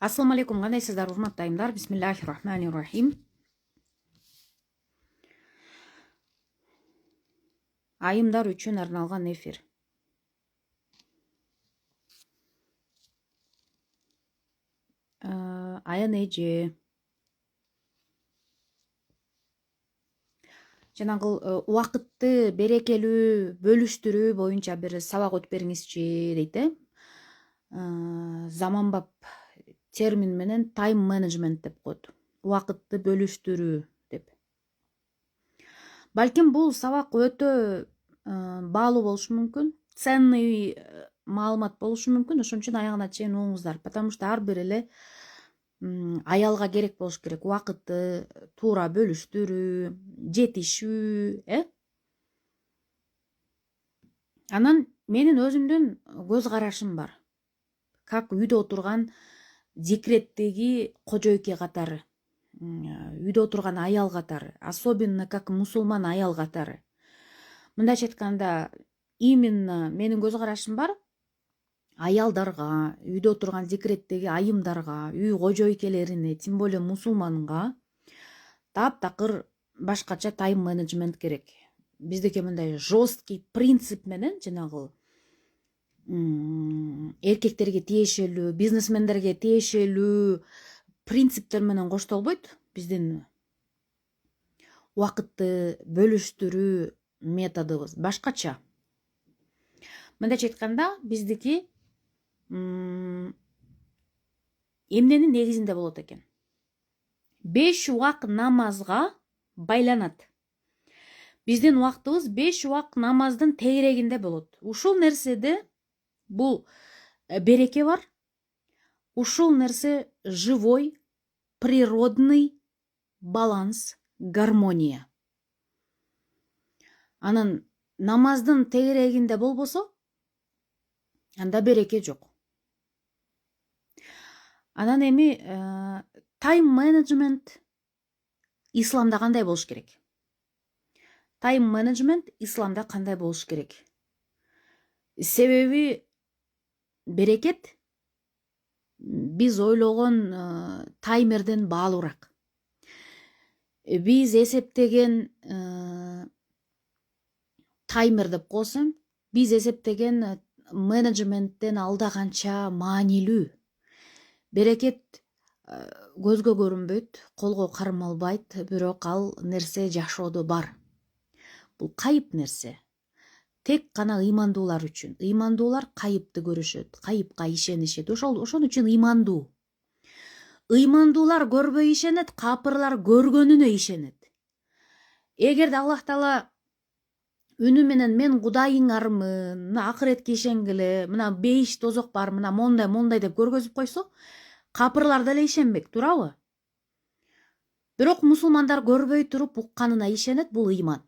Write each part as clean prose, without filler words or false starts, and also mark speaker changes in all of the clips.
Speaker 1: Assalamu alaikum, qandaysizlar hurmatli ayimlar? Bismillahirrohmanirrohim. Ayimlar uchun arналган эфир. Аян эже. Жанагы убакытты берекелүү, бөлүштүрүү боюнча бир сабак өтүп бериңизчи дейт. Заманбап термин менен time management деп коет. Убакытты бөлүштүрүү деп. Балким бул сабак өтө баалуу болушу мүмкүн, ценный маалымат болушу мүмкүн, ошон үчүн аягына чейин угуңуздар. Потому что ар бир эле аялга керек болуш керек убакытты туура бөлүштүрүү, жетишүү, Анан менин өзүмдүн көз карашым бар. Как үйдө отурган декреттеги кожойке катары, үйдө отурган аял катары, особенно как мусулман аял катары. Мындайча айтканда, именно менин көз карашым бар. Аялдарга, үйдө отурган декреттеги айымдарга, үй кожойкелерине, тем более мусулманга таптакыр башкача тайм менеджмент керек. Биздики мындай жесткий принцип менен жанагы эркектерге тиешелүү, бизнесмендерге тиешелүү принциптер менен коштолбойт. Биздин убакытты бөлүштүрүү методубуз башкача. Мындайча айтканда, биздики эмненин негизинде болот экен? 5 убак намазга байланат. Биздин убактыбыз 5 убак намаздын тегерегинде болот. Ушул нерседе бул береке бар. Ушул нерсе живой, природный баланс, гармония. Анан намаздын тегерегинде болбосо, анда береке жок. Анан эми тайм менеджмент исламда кандай болуш керек? Тайм менеджмент исламда кандай болуш керек? Себеби берекет биз ойлогон таймерден баалуураак. Биз эсептеген таймер деп коесуң, биз эсептеген менеджменттен алда канча маанилүү. Берекет көзгө көрүнбөйт, колго кармалбайт, бирок ал нерсе жашоодо бар. Бул кайып нерсе. Тек гана ыймандуулар үчүн. Ыймандуулар кайыпты көрүшөт, кайыпка ишенишет. Ошон үчүн ыймандуу. Ыймандуулар көрбөй ишенет, капырлар көргөнүнө ишенет. Эгерде Аллах Таала үнү менен мен Кудайыңармын, мына акыретке ишенгиле, мына бейиш тозок бар, мына мондай деп көргөзүп койсо, капырлар деле ишенбек, туурабы? Бирок мусулмандар көрбөй туруп укканына ишенет, бул ыйман.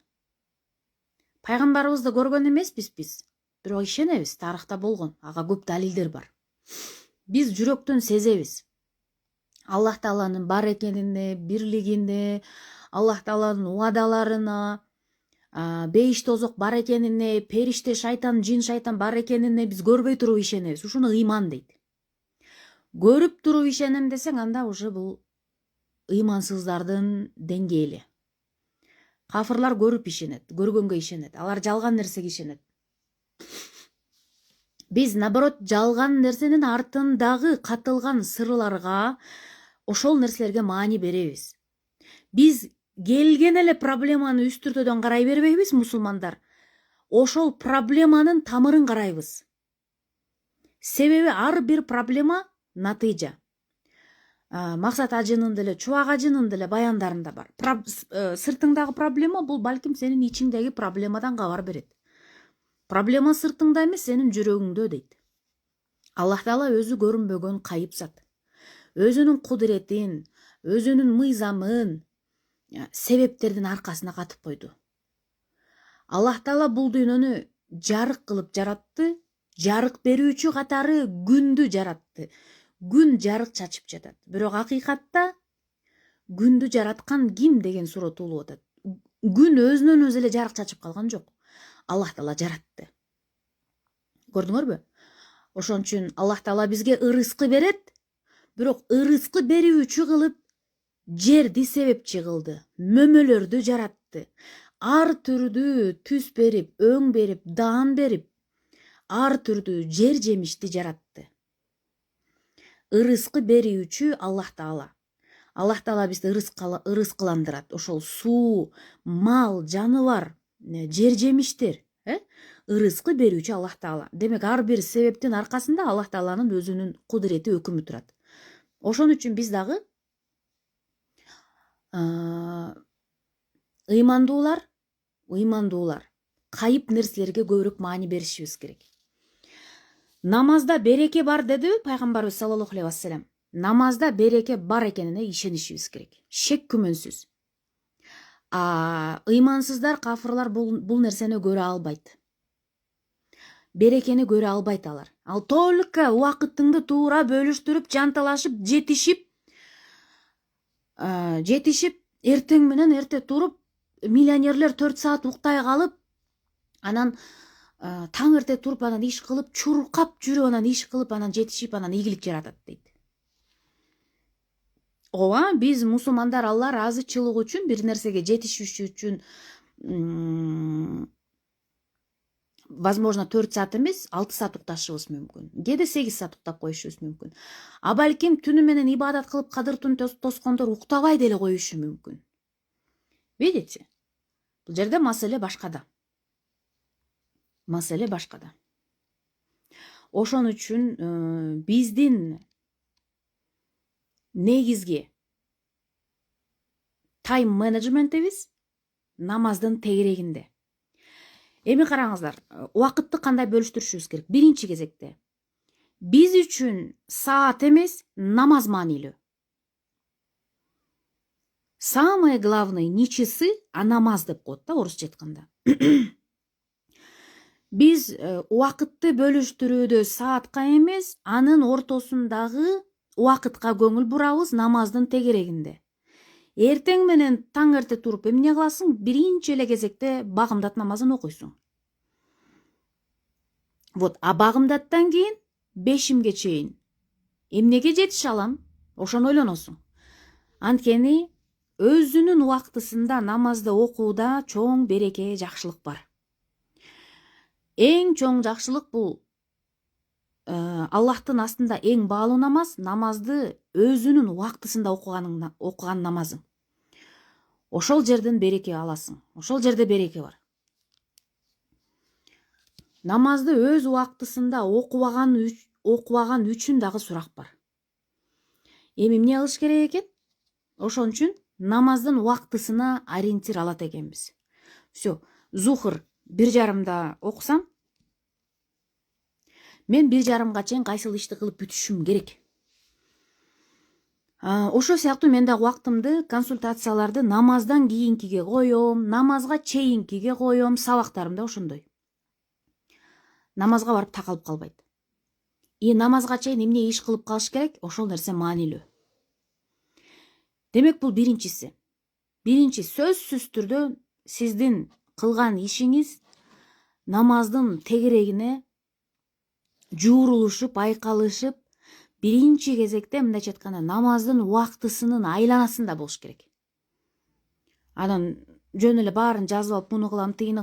Speaker 1: Пайгамбарыбызды көргөн эмеспиз биз, бирок ишенебиз, тарыхта болгон, ага көп далилдер бар. Биз жүрөктөн сезебиз. Аллах Тааланын бар экенине, бирлигине, Аллах Тааланын уадаларына, бейиш тозок бар экенине, периште шайтан, жин шайтан бар экенине биз көрбөй туруп ишенебиз. Ушуну ыйман дейт. Көрүп туруп ишенем десең, анда уже бул ыймансыздардын деңгээли. Кафырлар көрүп ишенет, көргөнгө ишенет, алар жалган нерсеге ишенет. Биз наоборот жалган нерсенин артындагы катылган сырларга, ошол нерселерге маани беребиз. Биз келген эле проблеманы үстүртөдөн карай бербейбиз, мусулмандар. Ошол проблеманын тамырын карайбыз. Себеби ар бир проблема натыйжа. Максат ажынын деле, чубак ажынын деле баяндарында бар. Сыртыңдагы проблема бул балким сенин ичиңдеги проблемадан кабар берет. Проблема сыртыңда эмес, сенин жүрөгүңдө дейт. Аллах Таала өзү көрүнбөгөн кайып зат. Өзүнүн кудуретин, өзүнүн мыйзамын себептердин аркасына катып койду. Аллах Таала бул дүйнөнү жарык кылып жаратты, жарык берүүчү катары күндү жаратты. Күн жарык чачып жатат. Бирок акыйкатта күндү жараткан ким деген суроо туулуп атат. Күн өзүнөн өзү эле жарык чачып калган жок. Аллах Таала жаратты. Көрдүңөрбү? Ошон үчүн Аллах Таала бизге ырыскы берет. Бирок ырыскы берүүчү кылып жерди себепчи кылды, мөмөлөрдү жаратты. Ар түрдүү түс берип, өң берип, даан берип, ар түрдүү жер жемишти жаратты. Ырыскы берүүчү Аллах Таала. Аллах Таала бизди ырыскыландырат. Ошол суу, мал, жаныбар, жер жемиштер, ырыскы берүүчү Аллах Таала. Демек ар бир себептин аркасында Аллах Тааланын өзүнүн кудурети, өкүмү турат. Ошон үчүн биз дагы ыймандуулар кайып нерселерге көбүрөөк маани беришибиз керек. Намазда береке бар дедиби пайгамбарыбыз саллаллаху алейхи вассалам. Намазда береке бар экенине ишенишибиз керек. Шек күмөнсүз. Ыймансыздар, кафырлар бул нерсени көрө албайт. Берекени көрө албайт алар. Ал только убакытыңды туура бөлүштүрүп, жанталашып, жетишип, эртең менен эрте туруп, миллионерлер 4 саат уктай калып, анан таң эрте туруп, анан иш кылып, чуркап жүрүп, анан иш кылып, анан жетишип, анан ийгилик жаратат дейт. Ооба, биз мусулмандар алла ыраазычылык үчүн, бир нерсеге жетишиш үчүн возможно 4 саат эмес, 6 саат укташыбыз мүмкүн. Кээде 8 саат уктап коюшубуз мүмкүн. Балким түнү менен ибадат кылып, кадыр түн тоскондор уктабай деле коюшу мүмкүн. Видите? Бул жерде маселе башкада. Ошон үчүн биздин негизги тайм менеджментибиз намаздын тегерегинде. Эми караңыздар, убакытты кандай бөлүштүрүшүбүз керек? Биринчи кезекте биз үчүн саат эмес, намаз маанилүү. Самое главное не часы, а намаз деп коет да орусча айтканда. Биз убакытты бөлүштүрүүдө саатка эмес, анын ортосундагы убакытка көңүл бурабыз намаздын тегерегинде. Эртең менен таң эрте туруп эмне кыласың? Биринчи эле кезекте багымдат намазын окуйсуң. Вот, багымдаттан кийин 5-имге чейин эмнеге жетише алам? Ошону ойлоносуң. Анткени өзүнүн убактысында намазды окууда чоң береке, жакшылык бар. Эң чоң жакшылык бул Аллахтын астында эң баалуу намазды өзүнүн убактысында окуган намазың. Ошол жерден береке аласың. Ошол жерде береке бар. Намазды өз убактысында окубаган үчүн дагы сурак бар. Эми эмне кылыш керек экен? Ошон үчүн намаздын убактысына ориентир алат экенбиз. Всё, зухр 1:30 окусам, мен 1:30 чейин кайсыл ишти кылып бүтүшүм керек. Ошо сыяктуу мен дагы убактымды, консультацияларды намаздан кийинкиге коем, намазга чейинкиге коем, сабактарым да ошондой. Намазга барып такалып калбайт. Намазга чейин эмне иш кылып калыш керек? Ошол нерсе маанилүү. Демек бул биринчиси. Биринчи сөзсүз түрдө сиздин кылган ишиңиз намаздын тегерегине жуурулушуп, айкалышып, биринчи кезекте мындайча айтканда намаздын убактысынын айланасында болуш керек. Анан жөн эле баарын жазып алып, муну кылам, тигини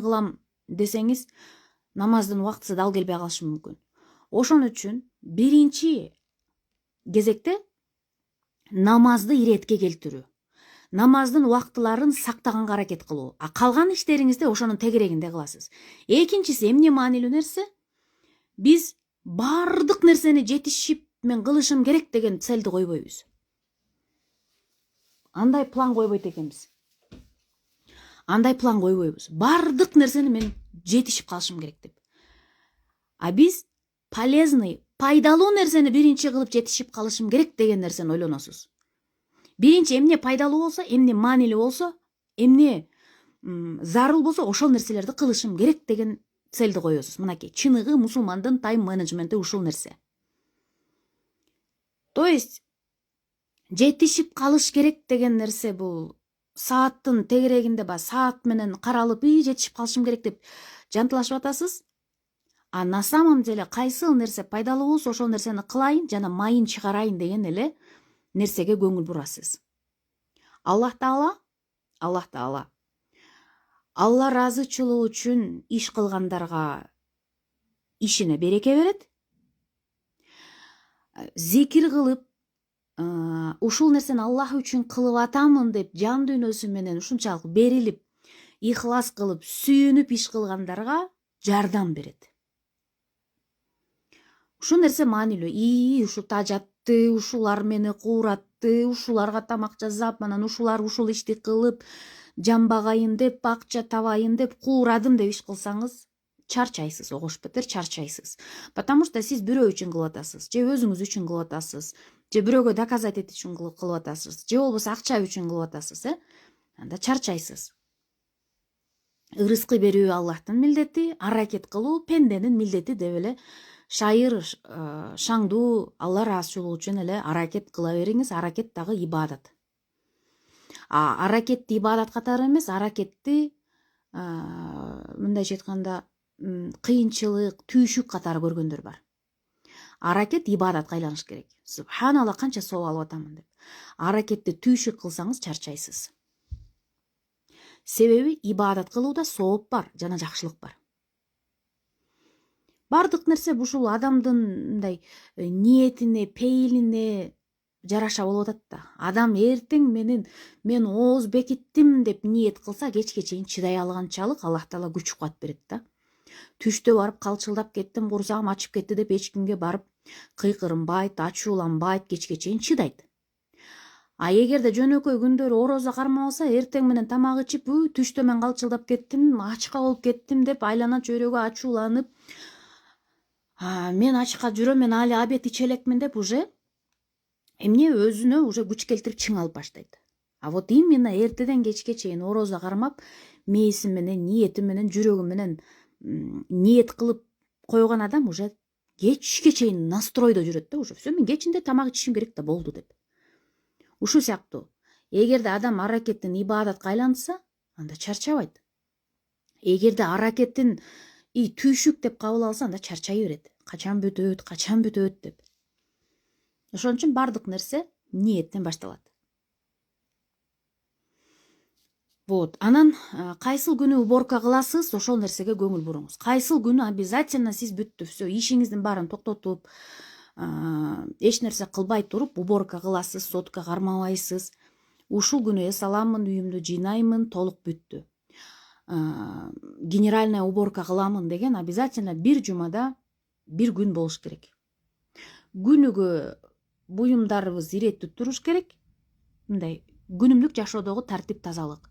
Speaker 1: кылам десеңиз, намаздын убактысы дал келбей калышы мүмкүн. Ошон үчүн биринчи кезекте намазды иретке келтирүү. Намаздын убактыларын сактаганга аракет кылуу. Калган иштериңизди ошонун тегерегинде кыласыз. Экинчиси эмне маанилүү нерсе? Биз бардык нерсени жетишип мен кылышым керек деген целди койбойбуз. Андай план койбойт экенбиз. Бардык нерсени мен жетишип калышым керек деп. Биз полезный, пайдалуу нерсени биринчи кылып жетишип калышым керек деген нерсени ойлоносуз. Биринчи эмне пайдалуу болсо, эмне маанилүү болсо, эмне зарыл болсо, ошол нерселерди кылышым керек деген целди коесуз. Мынакей, чыныгы мусулмандын тайм менеджменти ушул нерсе. То есть жетишип калыш керек деген нерсе бул сааттын тегерегинде саат менен каралып, жетишип калышым керек деп жанталашып атасыз. А на самом деле кайсыл нерсе пайдалуу болсо ошол нерсени кылайын жана майын чыгарайын деген эле нерсеге көңүл бурасыз. Аллах Таала Алла ыраазычылыгы үчүн иш кылгандарга ишине береке берет. Зикир кылып, ушул нерсени Аллах үчүн кылып атамын деп жан дүйнөсү менен ушунчалык берилип, ихлас кылып, сүйүнүп иш кылгандарга жардам берет. Ушул нерсе маанилүү. Ушул тажатты, ушулар мени кууратты, ушуларга тамак жасап, анан ушулар ушул ишти кылып, жамбагайын деп, акча табайын деп, куурадым деп иш кылсаңыз, чарчайсыз, огош бетер чарчайсыз. Потому что сиз бирөө үчүн кылып атасыз, же өзүңүз үчүн кылып атасыз, же бирөөгө доказать этиш үчүн кылып атасыз, же болбосо акча үчүн кылып атасыз, анда чарчайсыз. Ырыскы берүү Аллахтын милдети, аракет кылуу пенденин милдети деп эле шайыр шаңдуу Алла ыраазычылыгы үчүн эле аракет кыла бериңиз. Аракет дагы ибадат. Аракетти ибадат катары эмес, аракетти мындайча айтканда кыйынчылык, түйшүк катары көргөндөр бар. Аракет ибадатка айланыш керек. Субханалла, канча сооп алып атамын деп. Аракетти түйшүк кылсаңыз чарчайсыз. Себеби ибадат кылууда сооп бар жана жакшылык бар. Бардык нерсе ушул адамдын мындай ниетине, пейилине жараша болуп атат да. Адам эртең мен ооз бекиттим деп ниет кылса, кечке чейин чыдай алганчалык Аллах Таала күч кубат берет да. Түштө барып калчылдап кеттим, курсагым ачып кетти деп эч кимге барып кыйкырынбайт, ачууланбайт, кечке чейин чыдайт. Эгерде жөнөкөй күндөрү орозо кармабалса, эртең менен тамак ичип, түштө мен калчылдап кеттим, ачка болуп кеттим деп айлана чөйрөгө ачууланып, мен ачка жүрөм, мен али обед иче элекмин деп уже эмне өзүнө уже күч келтирип чыңалып баштайт. Вот именно эртеден кечке чейин орозо кармап, мээси менен, ниети менен, жүрөгү менен ниет кылып койгон адам уже кечке чейин настройдо жүрөт да, уже все, мен кечинде тамак ичишим керек да болду деп. Ушул сыяктуу, эгерде адам аракеттин ибадатка айланса, анда чарчабайт. Эгерде аракеттин түйшүк деп кабыл алса, анда чарчай берет. Качан бүтөт деп. Ошон үчүн бардык нерсе ниеттен башталат. Вот, анан кайсыл күнү уборка кыласыз, ошол нерсеге көңүл буруңуз. Кайсыл күнү обязательно сиз бүттү, все, ишиңиздин баарын токтотуп, эч нерсе кылбай туруп уборка кыласыз, сотка кармабайсыз. Ушул күнү эс аламын, үйүмдү жыйнаймын, толук бүттү. Генеральная уборка кыламын деген обязательно бир жумада бир күн болуш керек. Күнүгө буюмдарыбыз иреттүү туруш керек. Мындай күнүмдүк жашоодогу тартип, тазалык.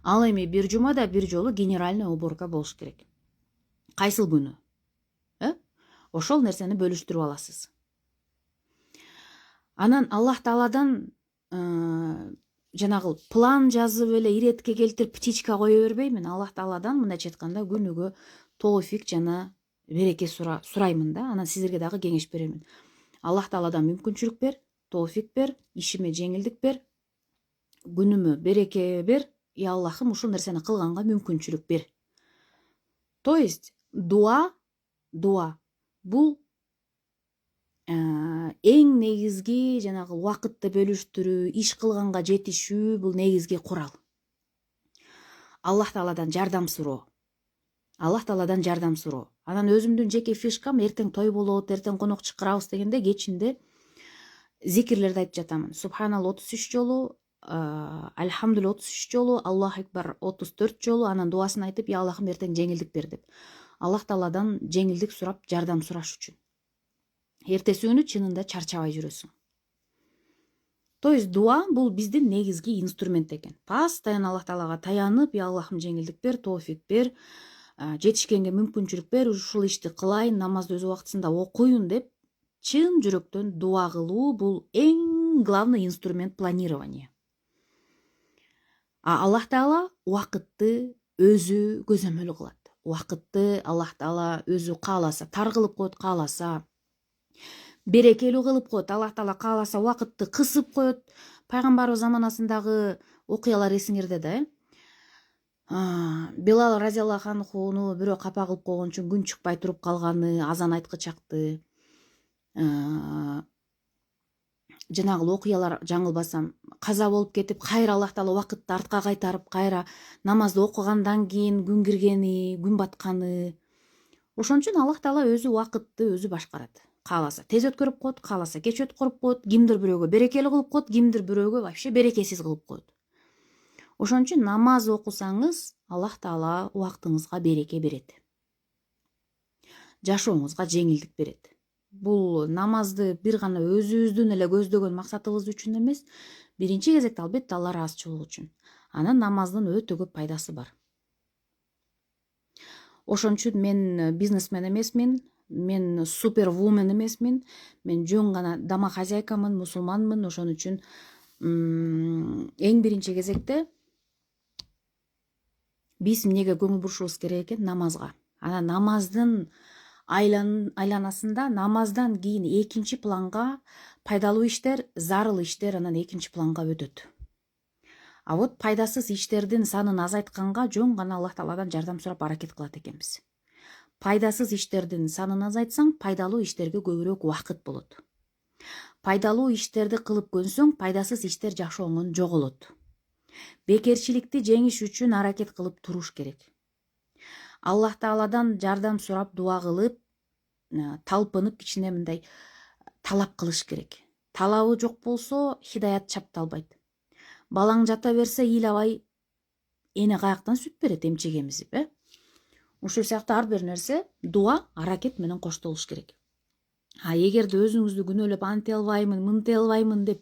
Speaker 1: Ал эми бир жумада бир жолу генеральная уборка болуш керек. Кайсыл күнү? Ошол нерсени бөлүштүрүп аласыз. Анан Аллах Тааладан жанагы план жазып эле иретке келтирип птичка кое бербеймин. Аллах Тааладан мындайча айтканда күнүгө тоофик жана береке сураймын да. Анан сиздерге дагы кеңеш беремин. Аллах Тааладан мүмкүнчүлүк бер, тоофик бер, ишиме жеңилдик бер, күнүмө береке бер. Я Аллахым, ушул нерсени кылганга мүмкүнчүлүк бер. То есть дуа бул эң негизги жанагы убакытты бөлүштүрүү, иш кылганга жетишүү, бул негизги курал. Аллах Тааладан жардам суроо. Анан өзүмдүн жеке фишкам, эртең той болот, эртең конок чакырабыз дегенде кечинде зикирлерди айтып жатамын. Субханалла 33 жолу, Альхамдулилла 33 жолу, Аллаху акбар 34 жолу, анан дуасын айтып, я Аллахым, эртең жеңилдик бер деп. Аллах Тааладан жеңилдик сурап, жардам сураш үчүн. Эртеси күнү чынында чарчабай жүрөсүң. То есть дуа бул биздин негизги инструмент экен. Постоянно Аллах Таалага таянып, я Аллахым, жеңилдик бер, тоофик бер, жетишкенге мүмкүнчүлүк бер, ушул ишти кылайын, намазды өз убактысында окуйун деп чын жүрөктөн дуа кылуу бул эң главный инструмент планирования. Аллах Таала убакытты өзү көзөмөл кылат. Убакытты Аллах Таала өзү кааласа тар кылып коет, кааласа берекелүү кылып коет. Аллах Таала кааласа убакытты кысып коет. Пайгамбарыбыз заманасындагы окуялар эсиңерде да, Билал разияллаху анхуну бирөө капа кылып койгон үчүн күн чыкпай туруп калганы, азан айткычакты, жанагы окуялар жаңылбасам каза болуп кетип, кайра Аллах Таала убакытты артка кайтарып, кайра намазды окугандан кийин күн киргени, күн батканы. Ошон үчүн Аллах Таала өзү убакытты өзү башкарат. Кааласа тез өткөрүп коет, кааласа кеч өткөрүп коет, кимдир бирөөгө берекелүү кылып коет, кимдир бирөөгө вообще берекесиз кылып коет. Ошон үчүн намаз окусаңыз, Аллах Таала убактыңызга береке берет. Жашооңузга жеңилдик берет. Бул намазды бир гана өзүбүздүн эле көздөгөн максатыбыз үчүн эмес, биринчи кезекте албетте Алла ыраазычылыгы үчүн. Анан намаздын өтө көп пайдасы бар. Ошон үчүн мен бизнесмен эмесмин, мен супер вумен эмесмин, мен жөн гана домохозяйкамын, мусулманмын. Ошон үчүн эң биринчи кезекте биз эмнеге көңүл бурушубуз керек экен? Намазга. Анан намаздын айланасында намаздан кийин экинчи планга пайдалуу иштер, зарыл иштер анан экинчи планга өтөт. А вот пайдасыз иштердин санын азайтканга жөн гана Аллах Тааладан жардам сурап аракет кылат экенбиз. Пайдасыз иштердин санын азайтсаң, пайдалуу иштерге көбүрөөк убакыт болот. Пайдалуу иштерди кылып көнсөң, пайдасыз иштер жашооңдон жоголот. Бекерчиликти жеңиш үчүн аракет кылып туруш керек. Аллах Тааладан жардам сурап, дуа кылып, талпынып кичине мындай талап кылыш керек. Талабы жок болсо, хидаят чапталбайт. Балаң жата берсе, ыйлабай эне каяктан сүт берет, эмчек эмизип, Ушул сыяктуу ар бир нерсе дуа, аракет менен коштолуш керек. Эгерде өзүңүздү күнөөлөп антип албаймын, мынтип албаймын деп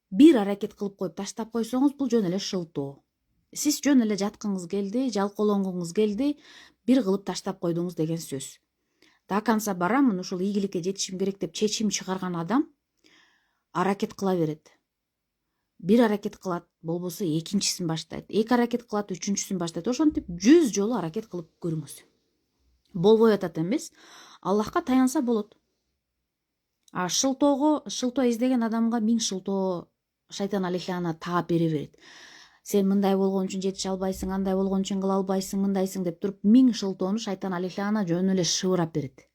Speaker 1: бир аракет кылып коюп таштап койсоңуз, бул жөн эле шылтоо. Сиз жөн эле жаткыңыз келди, жалкоолонгуңуз келди, бир кылып таштап койдуңуз деген сөз. До конца барамын, ушул ийгиликке жетишим керек деп чечим чыгарган адам аракет кыла берет. Бир аракет кылат, болбосо экинчисин баштайт, 2 аракет кылат, 3-чүсүн баштайт. Ошентип 100 жолу аракет кылып көрүңүз. Болбой атат эмес, Аллахка таянса болот. Шылтоо издеген адамга 1000 шылтоо шайтан алейхилана таап бере берет. Сен мындай болгон үчүн жетише албайсың, андай болгон үчүн кыла албайсың, мындайсың деп туруп 1000 шылтоону шайтан алейхилана жөн эле шыбырап берет.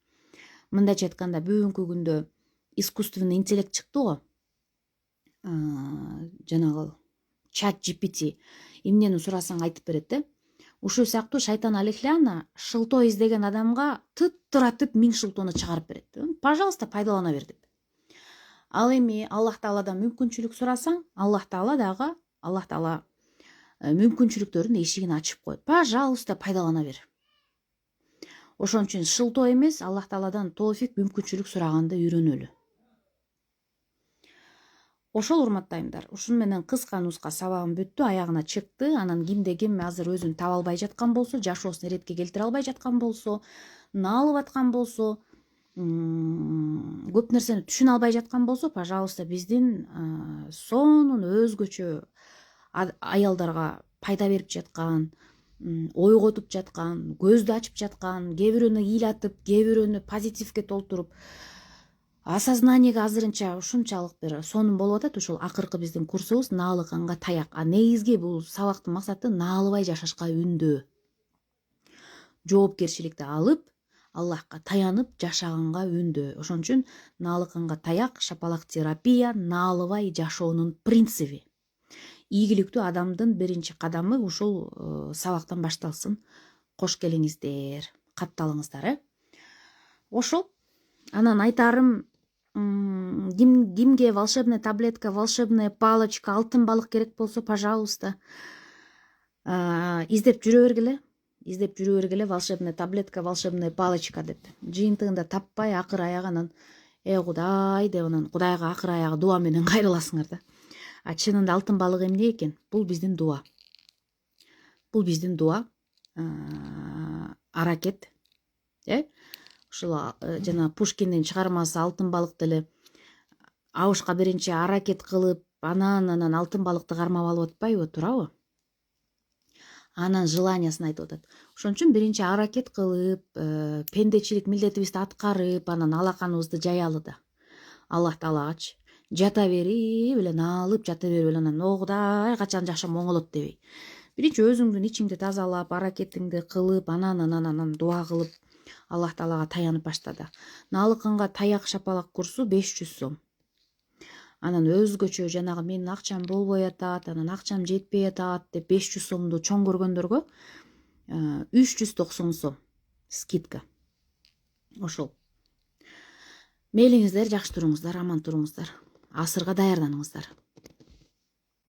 Speaker 1: Мындайча айтканда, бүгүнкү күндө искусственный интеллект чыкты го. Жанагы чат GPT эмнени сурасаң айтып берет, Ушул сыяктуу шайтан алейхилана шылтоо издеген адамга тыттыратып 1000 шылтоону чыгарып берет. Пожалуйста, пайдалана бер деп. Ал эми Аллах Тааладан мүмкүнчүлүк сурасаң, Аллах Таала мүмкүнчүлүктөрдүн эшигин ачып коет. Пожалуйста, пайдалана бер. Ошон үчүн шылтоо эмес, Аллах Тааладан тоофик, мүмкүнчүлүк сураганды үйрөнөлү. Ошол урматтайымдар, ушун менен кыска нуска сабагым бүттү, аягына чыкты. Анан кимде ким азыр өзүн таба албай жаткан болсо, жашоосун иретке келтире албай жаткан болсо, наалып аткан болсо, көп нерсени түшүнө албай жаткан болсо, пожалуйста, биздин сонун өзгөчө аялдарга пайда берип жаткан, ойготуп жаткан, көздү ачып жаткан, кээ бирөөнү ыйлатып, кээ бирөөнү позитивге толтуруп, осознаниеге азырынча ушунчалык бир сонун болуп атат. Ушул акыркы биздин курсубуз наалыканга таяк. Негизги бул сабактын максаты наалыбай жашашка үндөө. Жоопкерчиликти алып, Аллахка таянып жашаганга үндөө. Ошон үчүн наалыканга таяк, шапалак терапия, наалыбай жашоонун принциби. Ийгиликтүү адамдын биринчи кадамы ушул сабактан башталсын. Кош келиңиздер, катталыңыздар, Ошол. Анан айтарым, кимге волшебная таблетка, волшебная палочка, алтын балык керек болсо, пожалуйста, издеп жүрө бергиле, волшебная таблетка, волшебная палочка деп. Жыйынтыгында таппай, акыр аягы анан Кудай деп анан Кудайга акыр аягы дуа менен кайрыласыңар да. Чынында алтын балык эмне экен? Бул биздин дуа. Аракет. Ушул жана Пушкиндин чыгармасы алтын балык деле абышка биринчи аракет кылып, анан алтын балыкты кармап алып атпайбы, туурабы? Анан желаниясын айтып атат. Ошон үчүн биринчи аракет кылып, пендечилик милдетибизди аткарып, анан алаканыбызды жаялы да. Аллах Таалаагачы жата берип эле, наалып жата берип эле, анан Кудай качан жашоом оңолот дебей. Биринчи өзүңдүн ичиңди тазалап, аракетиңди кылып, анан дуа кылып, Аллах Таалага таянып баштады. Налыкынга таяк шапалак курсу 500 сом. Анан өзгөчө жанагы менин акчам болбой атат, анан акчам жетпей атат деп 500 сомду чоң көргөндөргө 390 сом скидка. Ошол. Мейлиңиздер, жакшы туруңуздар, аман туруңуздар. Асырга даярданыңыздар.